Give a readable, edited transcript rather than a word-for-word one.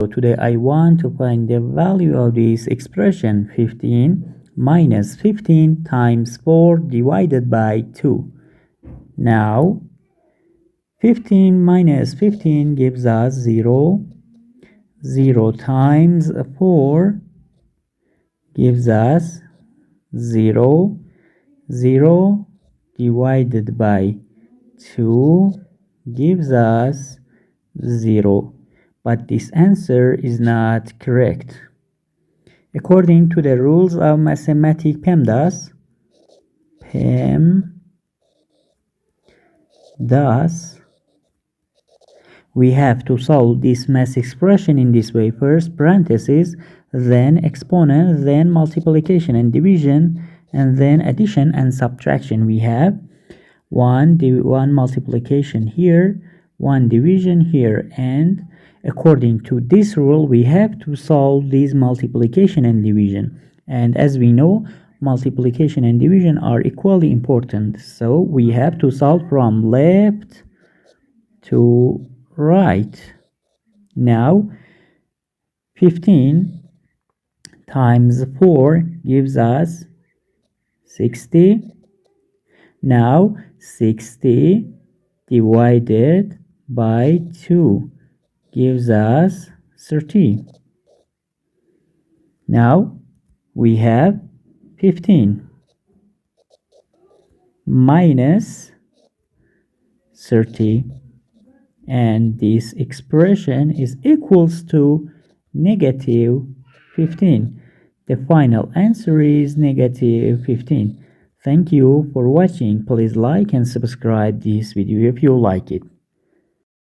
So today I want to find the value of this expression 15 minus 15 times 4 divided by 2. Now 15 minus 15 gives us 0. 0 times 4 gives us 0. 0 divided by 2 gives us 0. But this answer is not correct. According to the rules of mathematics PEMDAS, we have to solve this math expression in this way. First parentheses, then exponent, then multiplication and division, and then addition and subtraction. We have one multiplication here, one division here, and according to this rule we have to solve this multiplication and division. And as we know, multiplication and division are equally important, so we have to solve from left to right. Now 15 times 4 gives us 60. Now 60 divided by 2 gives us 30. Now we have 15 minus 30, and this expression is equals to negative 15. The final answer is negative 15. Thank you for watching. Please like and subscribe this video if you like it.